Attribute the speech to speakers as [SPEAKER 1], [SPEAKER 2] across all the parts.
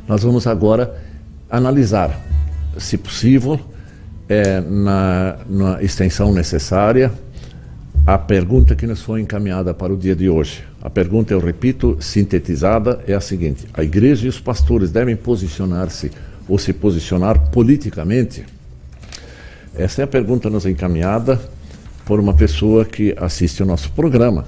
[SPEAKER 1] Nós vamos agora analisar, se possível, na extensão necessária, a pergunta que nos foi encaminhada para o dia de hoje. A pergunta, eu repito, sintetizada, é a seguinte: a igreja e os pastores devem posicionar-se ou se posicionar politicamente? Essa é a pergunta nos encaminhada por uma pessoa que assiste o nosso programa.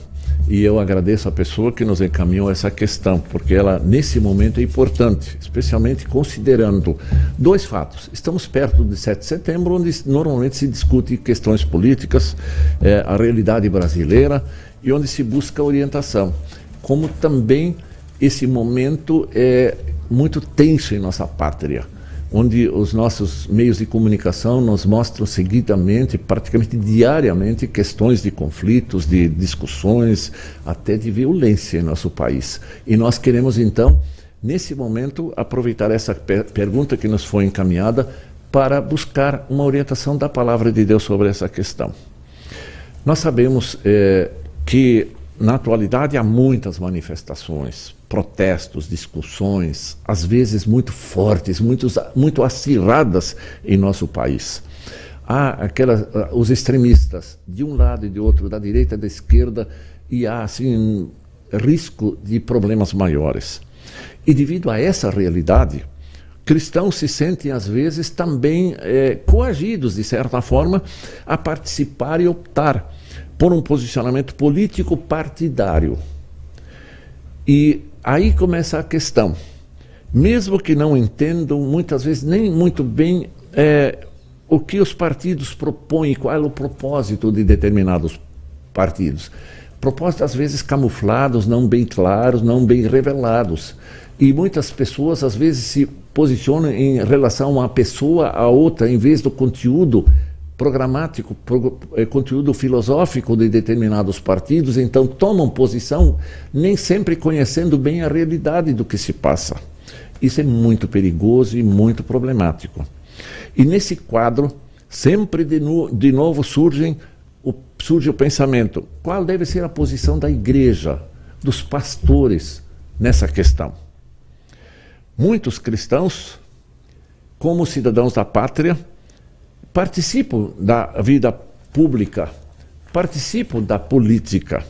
[SPEAKER 1] E eu agradeço a pessoa que nos encaminhou essa questão, porque ela, nesse momento, é importante, especialmente considerando dois fatos. Estamos perto de 7 de setembro, onde normalmente se discute questões políticas, a realidade brasileira, e onde se busca orientação. Como também esse momento é muito tenso em nossa pátria, onde os nossos meios de comunicação nos mostram seguidamente, praticamente diariamente, questões de conflitos, de discussões, até de violência em nosso país. E nós queremos, então, nesse momento, aproveitar essa pergunta que nos foi encaminhada para buscar uma orientação da Palavra de Deus sobre essa questão. Nós sabemos que, na atualidade, há muitas manifestações, protestos, discussões, às vezes muito fortes, muito acirradas em nosso país. Há os extremistas, de um lado e de outro, da direita e da esquerda, e há, assim, risco de problemas maiores. E devido a essa realidade, cristãos se sentem, às vezes, também coagidos, de certa forma, a participar e optar por um posicionamento político partidário. E aí começa a questão. Mesmo que não entendam, muitas vezes, nem muito bem o que os partidos propõem, qual é o propósito de determinados partidos. Propósitos, às vezes, camuflados, não bem claros, não bem revelados. E muitas pessoas, às vezes, se posicionam em relação a uma pessoa a outra, em vez do conteúdo programático, conteúdo filosófico de determinados partidos, então tomam posição nem sempre conhecendo bem a realidade do que se passa. Isso é muito perigoso e muito problemático. E nesse quadro, sempre de novo surge o pensamento: qual deve ser a posição da igreja, dos pastores nessa questão? Muitos cristãos, como cidadãos da pátria, participam da vida pública, participam da política.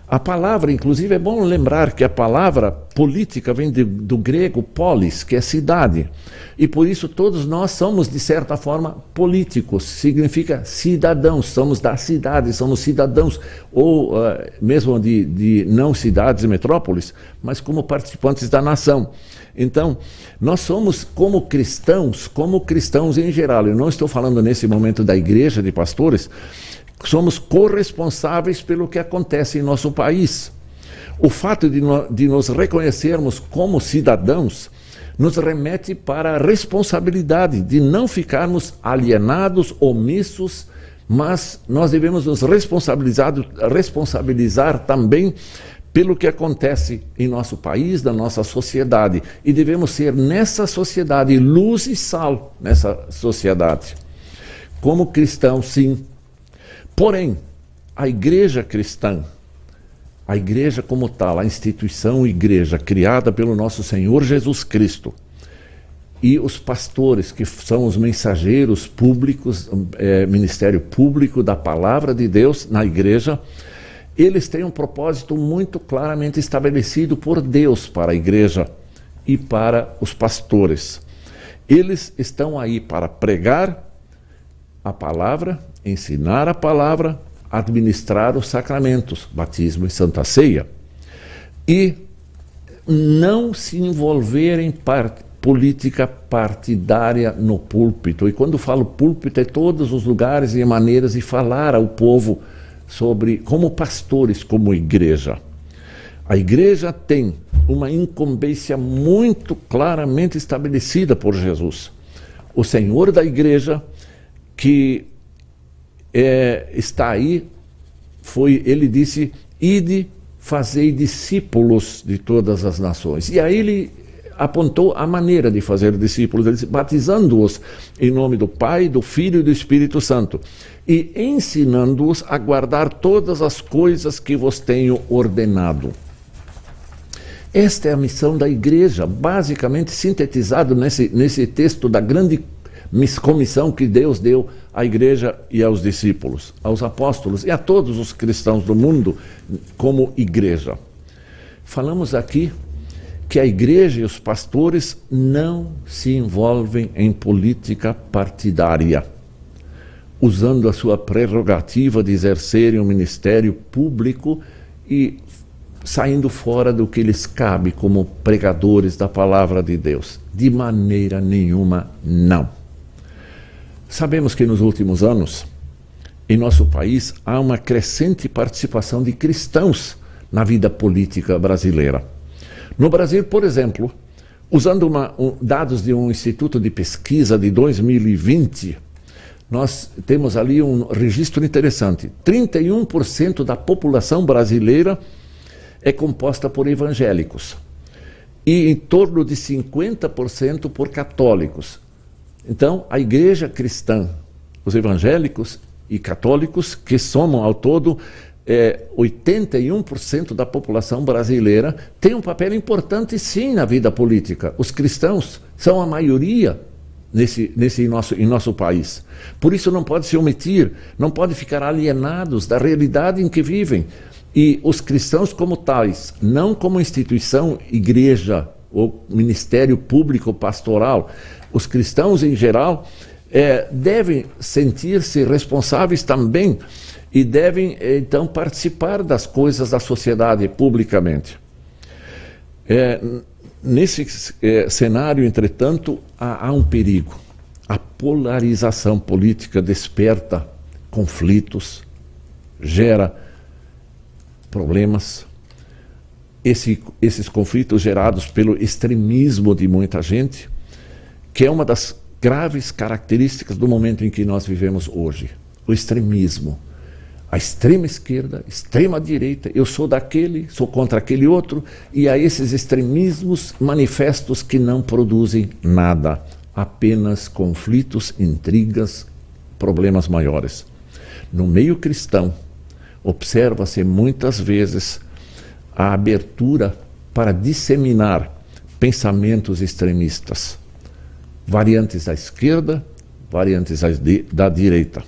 [SPEAKER 1] A palavra, inclusive, é bom lembrar que a palavra política vem do grego polis, que é cidade. E por isso todos nós somos, de certa forma, políticos. Significa cidadãos, somos da cidade, somos cidadãos, ou mesmo de não cidades e metrópoles, mas como participantes da nação. Então, nós somos como cristãos em geral. Eu não estou falando nesse momento da igreja, de pastores. Somos corresponsáveis pelo que acontece em nosso país. O fato de nos reconhecermos como cidadãos nos remete para a responsabilidade de não ficarmos alienados, omissos, mas nós devemos nos responsabilizar também pelo que acontece em nosso país, na nossa sociedade. E devemos ser, nessa sociedade, luz e sal nessa sociedade. Como cristãos, sim. Porém, a igreja cristã, a igreja como tal, a instituição igreja criada pelo nosso Senhor Jesus Cristo, e os pastores, que são os mensageiros públicos, ministério público da palavra de Deus na igreja, eles têm um propósito muito claramente estabelecido por Deus para a igreja e para os pastores. Eles estão aí para pregar a palavra, ensinar a palavra, administrar os sacramentos, batismo e santa ceia, e não se envolver em política partidária no púlpito. E quando falo púlpito, é todos os lugares e maneiras de falar ao povo sobre, como pastores, como igreja. A igreja tem uma incumbência muito claramente estabelecida por Jesus. O Senhor da igreja, que está aí, ele disse: ide, fazei discípulos de todas as nações. E aí ele apontou a maneira de fazer discípulos, ele disse, batizando-os em nome do Pai, do Filho e do Espírito Santo, e ensinando-os a guardar todas as coisas que vos tenho ordenado. Esta é a missão da igreja, basicamente sintetizado nesse texto da grande comissão que Deus deu à igreja e aos discípulos, aos apóstolos e a todos os cristãos do mundo como igreja. Falamos aqui que a igreja e os pastores não se envolvem em política partidária, usando a sua prerrogativa de exercerem um ministério público e saindo fora do que lhes cabe como pregadores da palavra de Deus. De maneira nenhuma, não. Sabemos que nos últimos anos, em nosso país, há uma crescente participação de cristãos na vida política brasileira. No Brasil, por exemplo, usando dados de um instituto de pesquisa de 2020, nós temos ali um registro interessante. 31% da população brasileira é composta por evangélicos e em torno de 50% por católicos. Então, a igreja cristã, os evangélicos e católicos, que somam ao todo 81% da população brasileira, tem um papel importante sim na vida política. Os cristãos são a maioria em nosso país. Por isso não pode se omitir, não pode ficar alienados da realidade em que vivem. E os cristãos como tais, não como instituição, igreja ou ministério público pastoral, os cristãos em geral devem sentir-se responsáveis também e devem então participar das coisas da sociedade publicamente. Nesse cenário, entretanto, há um perigo. A polarização política desperta conflitos, gera problemas. Esses conflitos gerados pelo extremismo de muita gente, que é uma das graves características do momento em que nós vivemos hoje. O extremismo. A extrema esquerda, extrema direita, eu sou daquele, sou contra aquele outro, e há esses extremismos manifestos que não produzem nada, apenas conflitos, intrigas, problemas maiores. No meio cristão, observa-se muitas vezes a abertura para disseminar pensamentos extremistas, variantes da esquerda, variantes da direita.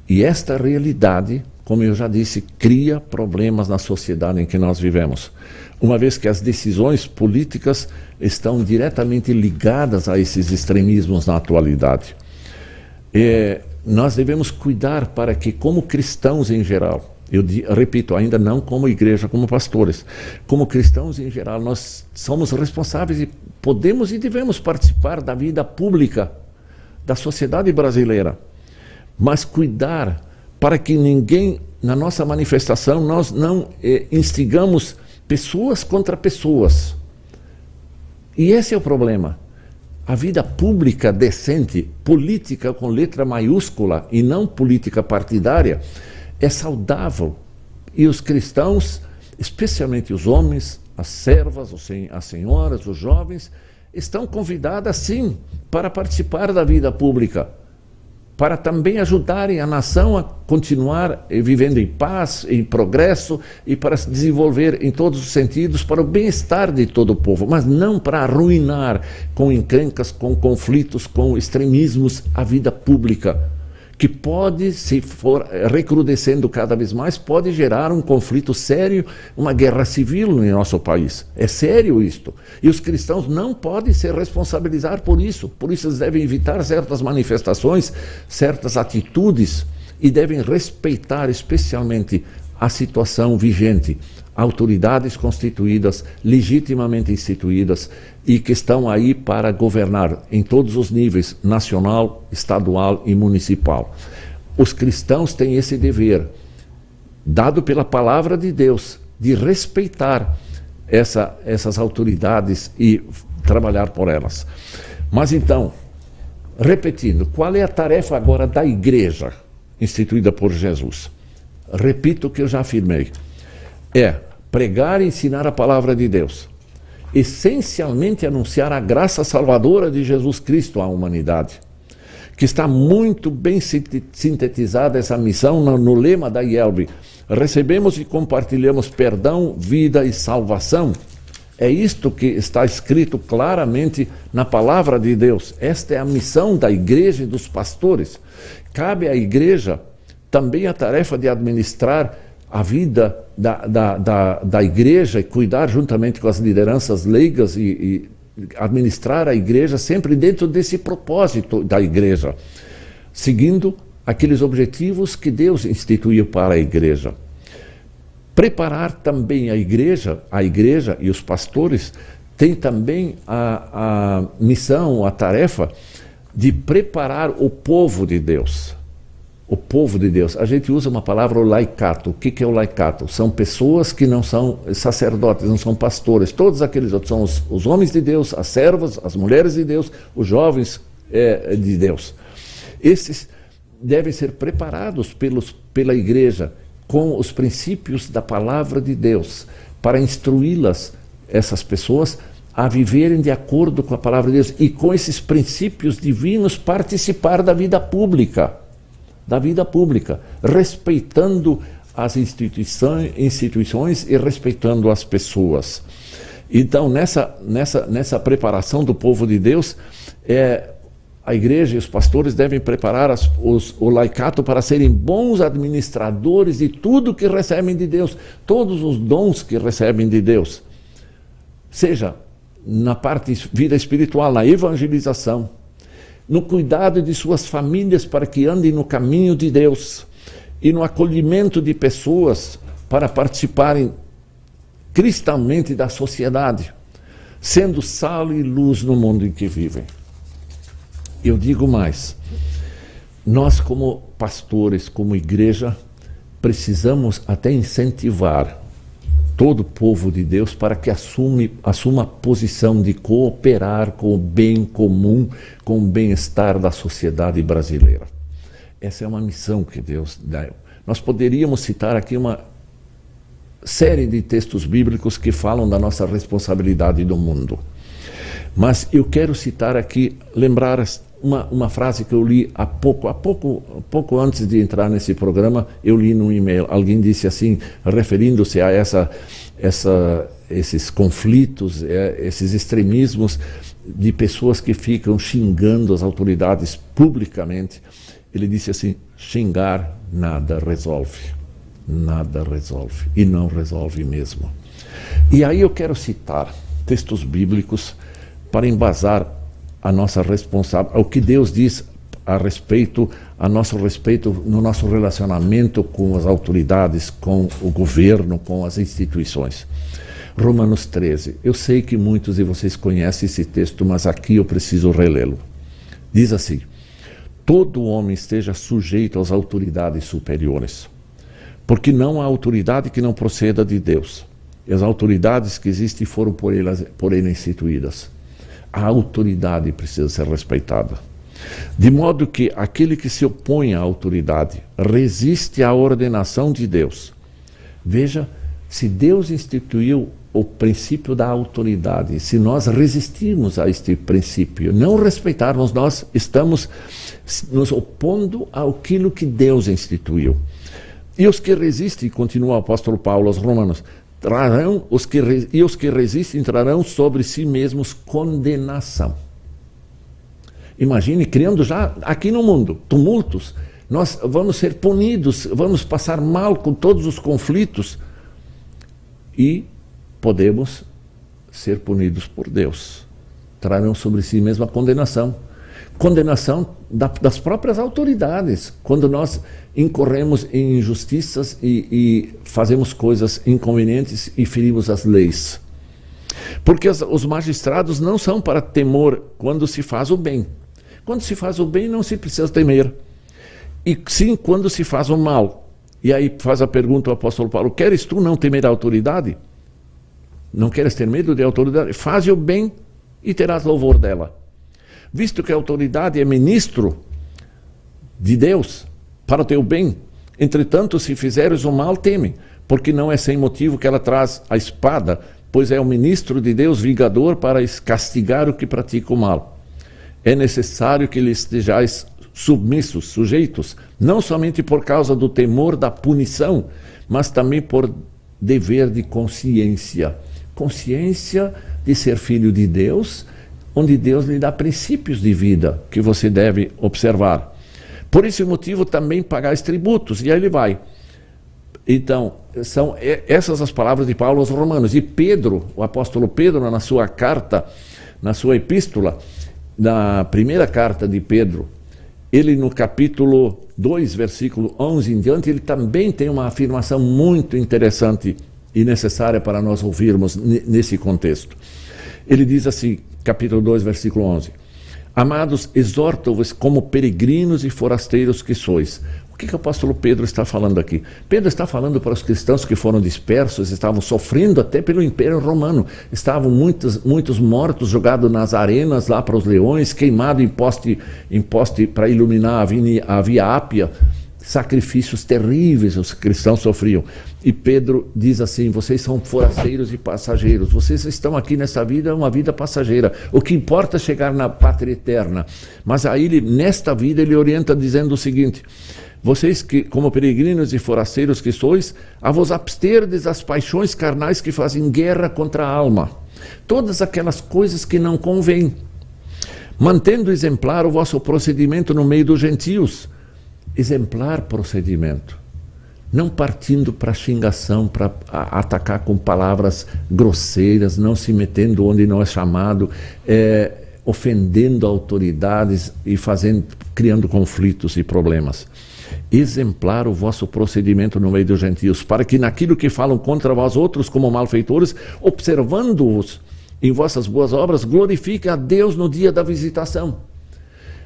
[SPEAKER 1] E esta realidade, como eu já disse, cria problemas na sociedade em que nós vivemos, uma vez que as decisões políticas estão diretamente ligadas a esses extremismos na atualidade. Nós devemos cuidar para que, como cristãos em geral, eu repito, ainda não como igreja, como pastores, como cristãos em geral, nós somos responsáveis e podemos e devemos participar da vida pública da sociedade brasileira, mas cuidar para que ninguém, na nossa manifestação, nós não instigamos pessoas contra pessoas. E esse é o problema. A vida pública decente, política com letra maiúscula e não política partidária, é saudável. E os cristãos, especialmente os homens, as servas, as senhoras, os jovens, estão convidados sim para participar da vida pública, para também ajudarem a nação a continuar vivendo em paz, em progresso e para se desenvolver em todos os sentidos para o bem-estar de todo o povo, mas não para arruinar com encrencas, com conflitos, com extremismos a vida pública, que pode, se for recrudescendo cada vez mais, pode gerar um conflito sério, uma guerra civil no nosso país. É sério isto. E os cristãos não podem se responsabilizar por isso eles devem evitar certas manifestações, certas atitudes, e devem respeitar especialmente a situação vigente, autoridades constituídas, legitimamente instituídas e que estão aí para governar em todos os níveis, nacional, estadual e municipal. Os cristãos têm esse dever, dado pela palavra de Deus, de respeitar essas autoridades e trabalhar por elas. Mas então, repetindo, qual é a tarefa agora da igreja instituída por Jesus? Repito o que eu já afirmei. Pregar e ensinar a palavra de Deus. Essencialmente anunciar a graça salvadora de Jesus Cristo à humanidade. Que está muito bem sintetizada essa missão no lema da IELB. Recebemos e compartilhamos perdão, vida e salvação. É isto que está escrito claramente na palavra de Deus. Esta é a missão da igreja e dos pastores. Cabe à igreja também a tarefa de administrar a vida da igreja e cuidar juntamente com as lideranças leigas e administrar a igreja sempre dentro desse propósito da igreja, seguindo aqueles objetivos que Deus instituiu para a igreja. Preparar também a igreja e os pastores têm também a missão, a tarefa de preparar o povo de Deus. O povo de Deus. A gente usa uma palavra, o laicato. O que é o laicato? São pessoas que não são sacerdotes, não são pastores. Todos aqueles outros são os homens de Deus, as servas, as mulheres de Deus, os jovens de Deus. Esses devem ser preparados pela igreja com os princípios da palavra de Deus, para instruí-las, essas pessoas, a viverem de acordo com a palavra de Deus e com esses princípios divinos participar da vida pública, respeitando as instituições e respeitando as pessoas. Então, nessa preparação do povo de Deus, a igreja e os pastores devem preparar o laicato para serem bons administradores de tudo que recebem de Deus, todos os dons que recebem de Deus, seja na parte vida espiritual, na evangelização, no cuidado de suas famílias para que andem no caminho de Deus e no acolhimento de pessoas para participarem cristalmente da sociedade, sendo sal e luz no mundo em que vivem. Eu digo mais, nós como pastores, como igreja, precisamos até incentivar todo o povo de Deus para que assuma a posição de cooperar com o bem comum, com o bem-estar da sociedade brasileira. Essa é uma missão que Deus dá. Nós poderíamos citar aqui uma série de textos bíblicos que falam da nossa responsabilidade do mundo. Mas eu quero citar aqui, lembrar uma frase que eu li há pouco antes de entrar nesse programa, eu li num e-mail. Alguém disse assim, referindo-se a esses conflitos, esses extremismos de pessoas que ficam xingando as autoridades publicamente. Ele disse assim, xingar nada resolve. Nada resolve. E não resolve mesmo. E aí eu quero citar textos bíblicos para embasar a nossa responsabilidade, o que Deus diz a nosso respeito no nosso relacionamento com as autoridades, com o governo, com as instituições. Romanos 13. Eu sei que muitos de vocês conhecem esse texto, mas aqui eu preciso relê-lo. Diz assim, todo homem esteja sujeito às autoridades superiores, porque não há autoridade que não proceda de Deus. E as autoridades que existem foram por ele instituídas. A autoridade precisa ser respeitada. De modo que aquele que se opõe à autoridade resiste à ordenação de Deus. Veja, se Deus instituiu o princípio da autoridade, se nós resistirmos a este princípio, não respeitarmos, nós estamos nos opondo àquilo que Deus instituiu. E os que resistem, continua o apóstolo Paulo aos Romanos, os que resistem trarão sobre si mesmos condenação. Imagine, criando já aqui no mundo tumultos, nós vamos ser punidos, vamos passar mal com todos os conflitos e podemos ser punidos por Deus. Trarão sobre si mesmo a condenação. Condenação das próprias autoridades, quando nós incorremos em injustiças e fazemos coisas inconvenientes e ferimos as leis. Porque os magistrados não são para temor quando se faz o bem. Quando se faz o bem não se precisa temer. E sim quando se faz o mal. E aí faz a pergunta o apóstolo Paulo, queres tu não temer a autoridade? Não queres ter medo de autoridade? Faze o bem e terás louvor dela. Visto que a autoridade é ministro de Deus para o teu bem, entretanto, se fizeres o mal, teme, porque não é sem motivo que ela traz a espada, pois é o ministro de Deus vingador para castigar o que pratica o mal. É necessário que lhe estejais submissos, sujeitos, não somente por causa do temor da punição, mas também por dever de consciência, consciência de ser filho de Deus, onde Deus lhe dá princípios de vida que você deve observar. Por esse motivo também pagais tributos, e aí ele vai. Então, são essas as palavras de Paulo aos Romanos. E Pedro, o apóstolo Pedro, na sua carta, na sua epístola, na primeira carta de Pedro, ele no capítulo 2, versículo 11 em diante, ele também tem uma afirmação muito interessante e necessária para nós ouvirmos nesse contexto. Ele diz assim, capítulo 2, versículo 11: Amados, exorto-vos como peregrinos e forasteiros que sois. O que o apóstolo Pedro está falando aqui? Pedro está falando para os cristãos que foram dispersos, estavam sofrendo até pelo Império Romano. Estavam muitos mortos, jogados nas arenas lá para os leões, queimados em poste para iluminar a Via Ápia. Sacrifícios terríveis os cristãos sofriam. E Pedro diz assim: vocês são forasteiros e passageiros. Vocês estão aqui nessa vida, uma vida passageira. O que importa é chegar na pátria eterna. Mas aí, nesta vida, ele orienta dizendo o seguinte: vocês que, como peregrinos e forasteiros que sois, a vos absterdes das paixões carnais que fazem guerra contra a alma. Todas aquelas coisas que não convêm. Mantendo exemplar o vosso procedimento no meio dos gentios. Exemplar procedimento. Não partindo para xingação, para atacar com palavras grosseiras, não se metendo onde não é chamado, ofendendo autoridades e criando conflitos e problemas. Exemplar o vosso procedimento no meio dos gentios, para que naquilo que falam contra vós outros como malfeitores, observando-os em vossas boas obras, glorifiquem a Deus no dia da visitação.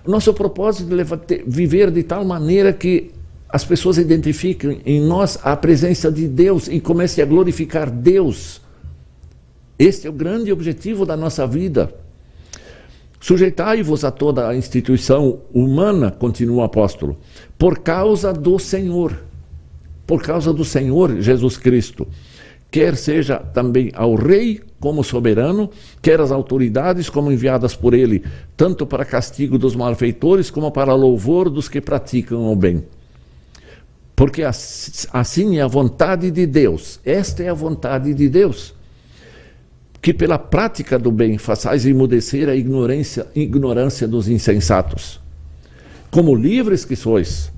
[SPEAKER 1] O nosso propósito é viver de tal maneira que as pessoas identifiquem em nós a presença de Deus e comecem a glorificar Deus. Este é o grande objetivo da nossa vida. Sujeitai-vos a toda a instituição humana, continua o apóstolo, por causa do Senhor. Por causa do Senhor Jesus Cristo. Quer seja também ao rei como soberano, quer as autoridades como enviadas por ele, tanto para castigo dos malfeitores como para louvor dos que praticam o bem. Porque assim é a vontade de Deus, esta é a vontade de Deus, que pela prática do bem façais emudecer a ignorância dos insensatos. Como livres que sois,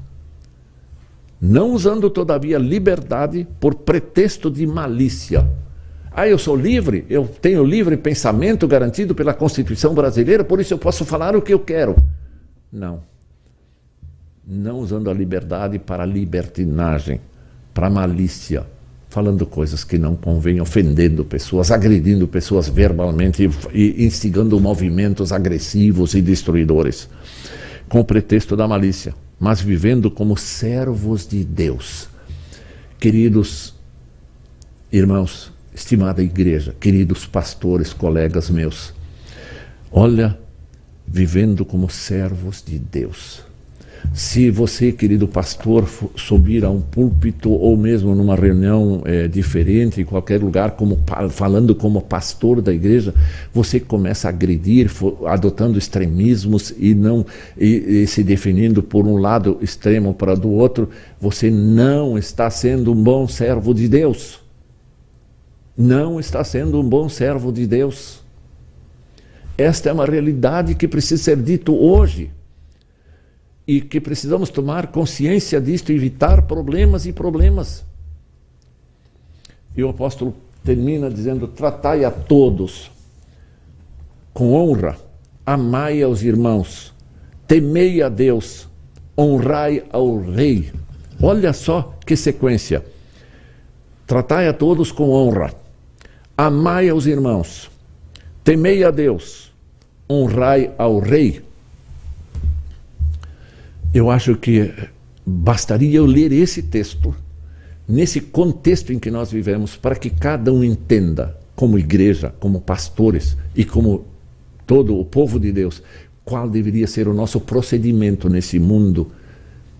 [SPEAKER 1] não usando todavia liberdade por pretexto de malícia. Eu sou livre, eu tenho livre pensamento garantido pela Constituição brasileira, por isso eu posso falar o que eu quero. Não. Não usando a liberdade para libertinagem, para malícia, falando coisas que não convêm, ofendendo pessoas, agredindo pessoas verbalmente e instigando movimentos agressivos e destruidores, com o pretexto da malícia, mas vivendo como servos de Deus. Queridos irmãos, estimada igreja, queridos pastores, colegas meus, olha, vivendo como servos de Deus. Se você, querido pastor, subir a um púlpito ou mesmo numa reunião diferente, em qualquer lugar, falando como pastor da igreja, você começa a agredir, adotando extremismos e se definindo por um lado extremo para do outro, você não está sendo um bom servo de Deus. Não está sendo um bom servo de Deus. Esta é uma realidade que precisa ser dito hoje. E que precisamos tomar consciência disto e evitar problemas e problemas. E o apóstolo termina dizendo: tratai a todos com honra, amai aos irmãos, temei a Deus, honrai ao rei. Olha só que sequência. Tratai a todos com honra, amai aos irmãos, temei a Deus, honrai ao rei. Eu acho que bastaria eu ler esse texto, nesse contexto em que nós vivemos, para que cada um entenda, como igreja, como pastores e como todo o povo de Deus, qual deveria ser o nosso procedimento nesse mundo,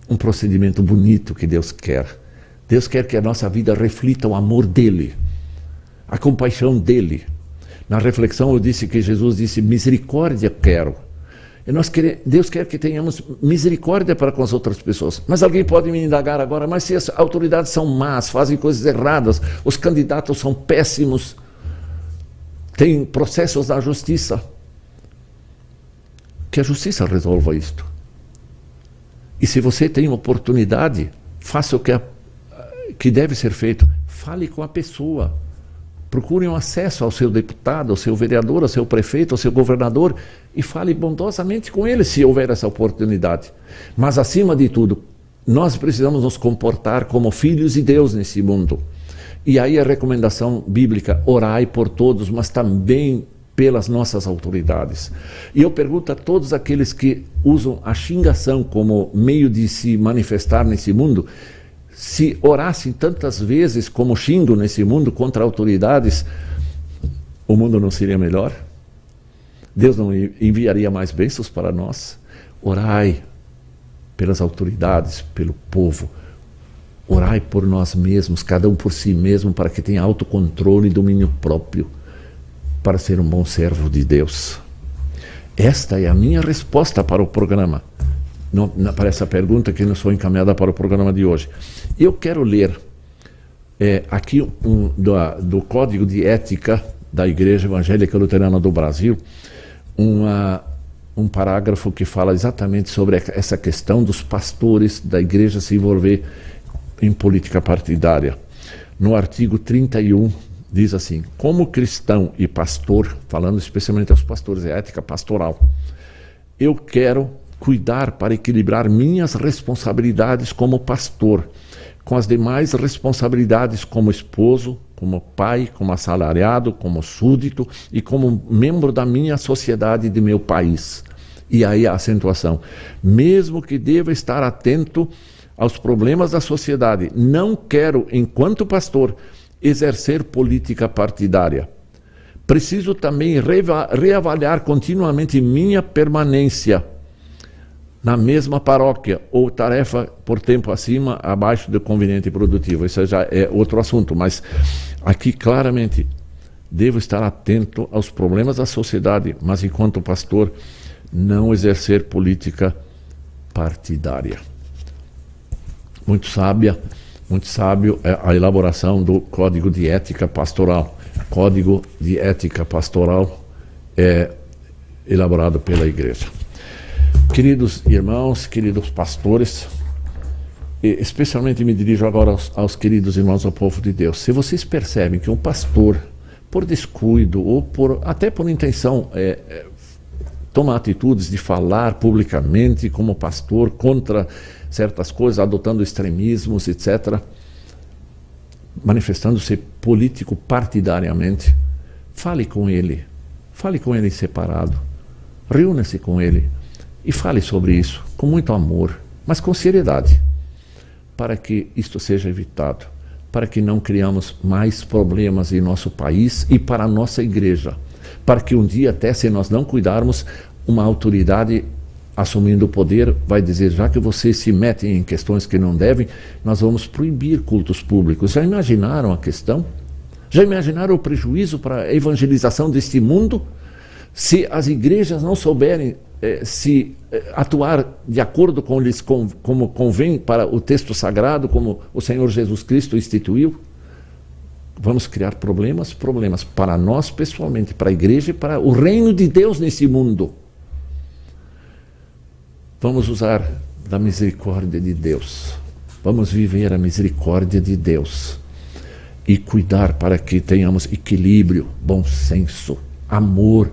[SPEAKER 1] um procedimento bonito que Deus quer. Deus quer que a nossa vida reflita o amor dele, a compaixão dele. Na reflexão eu disse que Jesus disse: misericórdia quero. Deus quer que tenhamos misericórdia para com as outras pessoas. Mas alguém pode me indagar agora: mas se as autoridades são más, fazem coisas erradas, os candidatos são péssimos, tem processos da justiça. Que a justiça resolva isto. E se você tem oportunidade, faça o que deve ser feito. Fale com a pessoa. Procure um acesso ao seu deputado, ao seu vereador, ao seu prefeito, ao seu governador e fale bondosamente com ele se houver essa oportunidade. Mas, acima de tudo, nós precisamos nos comportar como filhos de Deus nesse mundo. E aí a recomendação bíblica, orai por todos, mas também pelas nossas autoridades. E eu pergunto a todos aqueles que usam a xingação como meio de se manifestar nesse mundo, se orassem tantas vezes como xingam nesse mundo contra autoridades, o mundo não seria melhor? Deus não enviaria mais bênçãos para nós? Orai pelas autoridades, pelo povo. Orai por nós mesmos, cada um por si mesmo, para que tenha autocontrole e domínio próprio, para ser um bom servo de Deus. Esta é a minha resposta para o programa. Para essa pergunta que nos foi encaminhada para o programa de hoje. Eu quero ler aqui do Código de Ética da Igreja Evangélica Luterana do Brasil, um parágrafo que fala exatamente sobre essa questão dos pastores da igreja se envolver em política partidária. No artigo 31, diz assim: como cristão e pastor, falando especialmente aos pastores, é ética pastoral, eu quero cuidar para equilibrar minhas responsabilidades como pastor com as demais responsabilidades como esposo, como pai, como assalariado, como súdito e como membro da minha sociedade e de meu país. E aí a acentuação: mesmo que deva estar atento aos problemas da sociedade, não quero, enquanto pastor, exercer política partidária. Preciso também reavaliar continuamente minha permanência na mesma paróquia ou tarefa por tempo acima, abaixo do conveniente e produtivo. Isso já é outro assunto, mas aqui claramente devo estar atento aos problemas da sociedade, mas enquanto pastor não exercer política partidária. Muito sábio é a elaboração do Código de Ética Pastoral. Código de Ética Pastoral é elaborado pela Igreja. Queridos irmãos, queridos pastores, especialmente me dirijo agora aos queridos irmãos do povo de Deus. Se vocês percebem que um pastor, por descuido ou até por intenção, toma atitudes de falar publicamente como pastor contra certas coisas, adotando extremismos, etc., manifestando-se político partidariamente, fale com ele em separado, reúna-se com ele e fale sobre isso com muito amor, mas com seriedade, para que isto seja evitado, para que não criamos mais problemas em nosso país e para a nossa igreja, para que um dia, até se nós não cuidarmos, uma autoridade assumindo o poder vai dizer: já que vocês se metem em questões que não devem, nós vamos proibir cultos públicos. Já imaginaram a questão? Já imaginaram o prejuízo para a evangelização deste mundo? Se as igrejas não souberem atuar de acordo com como convém para o texto sagrado, como o Senhor Jesus Cristo instituiu, vamos criar problemas para nós pessoalmente, para a igreja e para o reino de Deus nesse mundo. Vamos usar da misericórdia de Deus. Vamos viver a misericórdia de Deus e cuidar para que tenhamos equilíbrio, bom senso, amor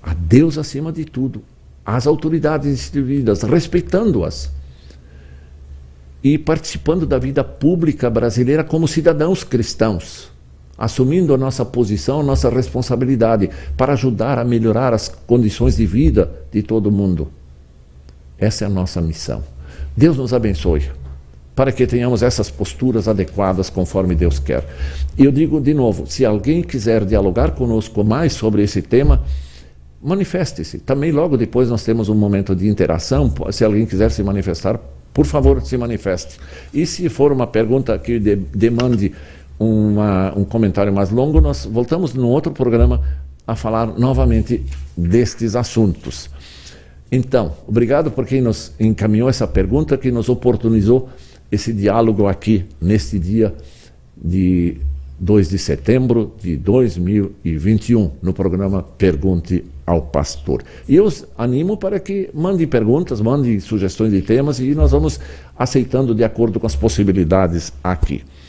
[SPEAKER 1] a Deus acima de tudo, às autoridades instituídas, respeitando-as e participando da vida pública brasileira como cidadãos cristãos, assumindo a nossa posição, a nossa responsabilidade para ajudar a melhorar as condições de vida de todo mundo. Essa é a nossa missão. Deus nos abençoe para que tenhamos essas posturas adequadas conforme Deus quer. E eu digo de novo, se alguém quiser dialogar conosco mais sobre esse tema, manifeste-se. Também logo depois nós temos um momento de interação. Se alguém quiser se manifestar, por favor, se manifeste. E se for uma pergunta que demande um comentário mais longo, nós voltamos no outro programa a falar novamente destes assuntos. Então, obrigado por quem nos encaminhou essa pergunta, que nos oportunizou esse diálogo aqui, neste dia de 2 de setembro de 2021, no programa Pergunte ao Pastor. E eu os animo para que mande perguntas, mande sugestões de temas e nós vamos aceitando de acordo com as possibilidades aqui.